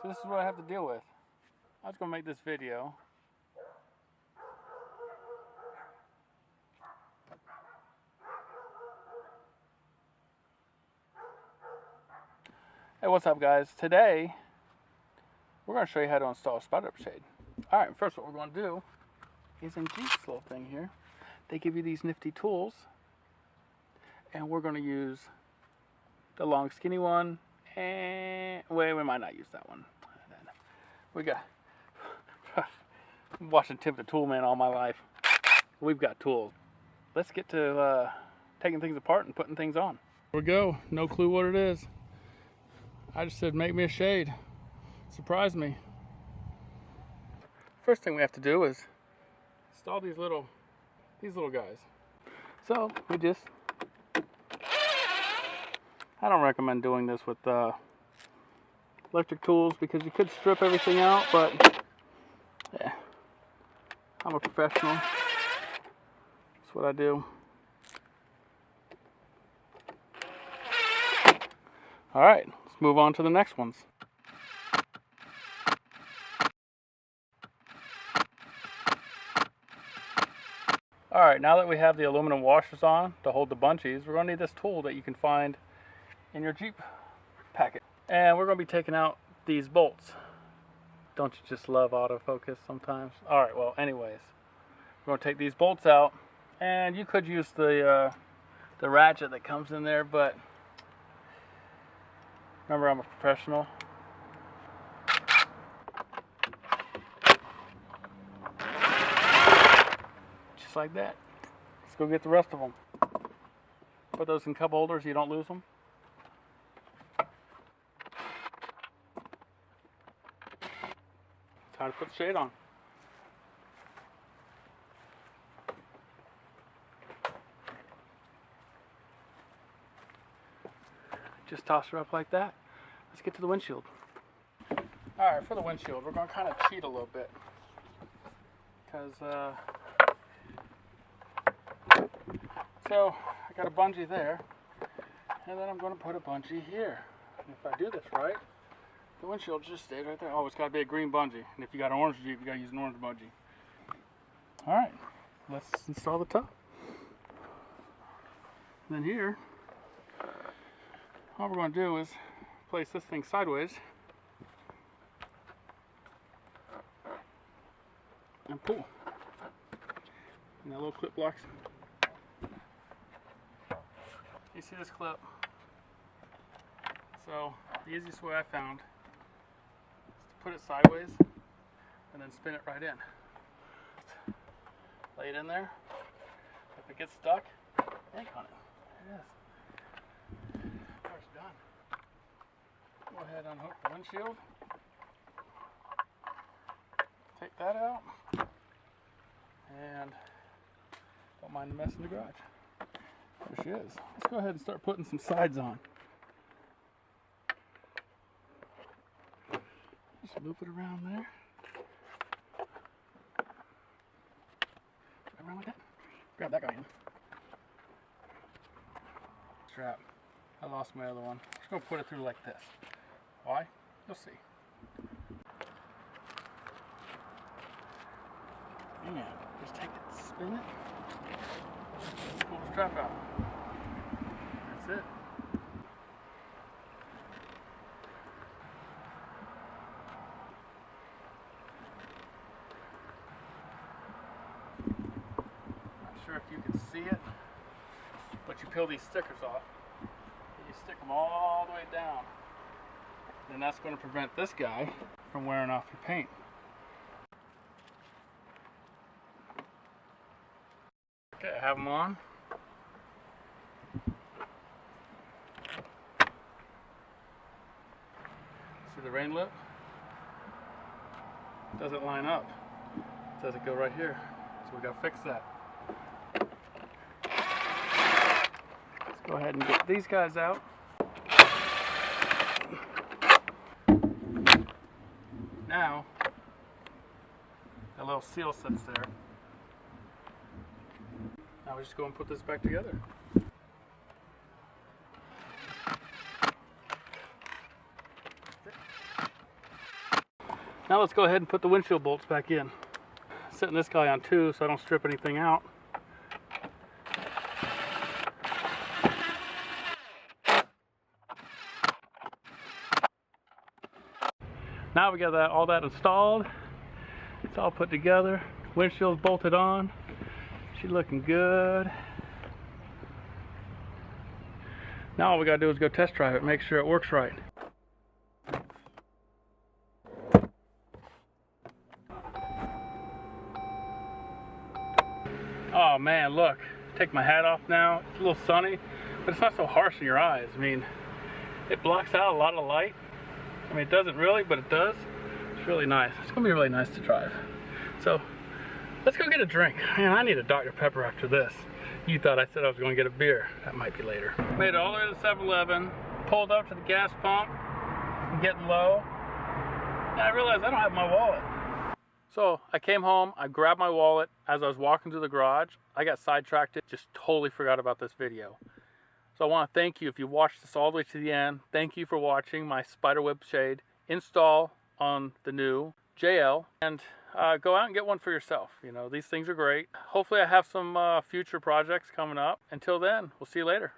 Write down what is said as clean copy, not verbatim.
So this is what I have to deal with. I was going to make this video. Hey, what's up guys? Today, we're going to show you how to install SpiderWebShade. Alright, first what we're going to do is in Jeep's little thing here, they give you these nifty tools. And we're going to use the long skinny one. And we might not use that one. We got I'm watching Tim the Tool Man all my life. We've got tools. Let's get to taking things apart and putting things on. Here we go. No clue what it is. I just said make me a shade. Surprise me. First thing we have to do is install these little guys. So we just, I don't recommend doing this with electric tools because you could strip everything out, but yeah, I'm a professional. That's what I do. Alright, let's move on to the next ones. Alright, now that we have the aluminum washers on to hold the bungees, we're going to need this tool that you can find in your Jeep packet. And we're going to be taking out these bolts. Don't you just love autofocus sometimes? Alright, well anyways, we're going to take these bolts out, and you could use the ratchet that comes in there, but remember, I'm a professional. Just like that. Let's go get the rest of them. Put those in cup holders so you don't lose them. Time to put the shade on. Just toss her up like that. Let's get to the windshield. Alright, for the windshield, we're going to kind of cheat a little bit. Because, so, I got a bungee there. And then I'm going to put a bungee here. And if I do this right, the windshield just stayed right there. Oh, it's got to be a green bungee. And if you got an orange Jeep, you got to use an orange bungee. Alright, let's install the top. Then here, all we're going to do is place this thing sideways and pull. And that little clip blocks. You see this clip? So the easiest way I found is to put it sideways and then spin it right in. Lay it in there. If it gets stuck, yank on it. There it is. Done. Go ahead and unhook the windshield. Take that out. And don't mind the mess in the garage. There she is. Let's go ahead and start putting some sides on. Just loop it around there. Around like that. Grab that guy in. Strap. I lost my other one. I'm just going to put it through like this. Why? You'll see. And just take it, spin it, pull the strap out. That's it. Not sure if you can see it, but you peel these stickers off. You stick them all the way down. And that's going to prevent this guy from wearing off your paint. Okay, I have them on. See the rain lip? It doesn't line up. It doesn't go right here. So we got to fix that. Go ahead and get these guys out. Now, that little seal sits there. Now we just go and put this back together. Now let's go ahead and put the windshield bolts back in. Setting this guy on 2 so I don't strip anything out. Now we got all that installed. It's all put together. Windshield's bolted on. She's looking good. Now all we gotta do is go test drive it, make sure it works right. Oh man, look. Take my hat off now. It's a little sunny, but it's not so harsh in your eyes. I mean, it blocks out a lot of light. I mean, it doesn't really, but it does. It's really nice. It's gonna be really nice to drive. So, let's go get a drink. Man, I need a Dr. Pepper after this. You thought I said I was gonna get a beer. That might be later. Made it all the way to the 7-Eleven, pulled up to the gas pump, getting low, and I realized I don't have my wallet. So I came home, I grabbed my wallet as I was walking through the garage. I got sidetracked, just totally forgot about this video. So I want to thank you if you watched this all the way to the end. Thank you for watching my SpiderWebShade install on the new JL, and go out and get one for yourself. You know, these things are great. Hopefully I have some future projects coming up. Until then, we'll see you later.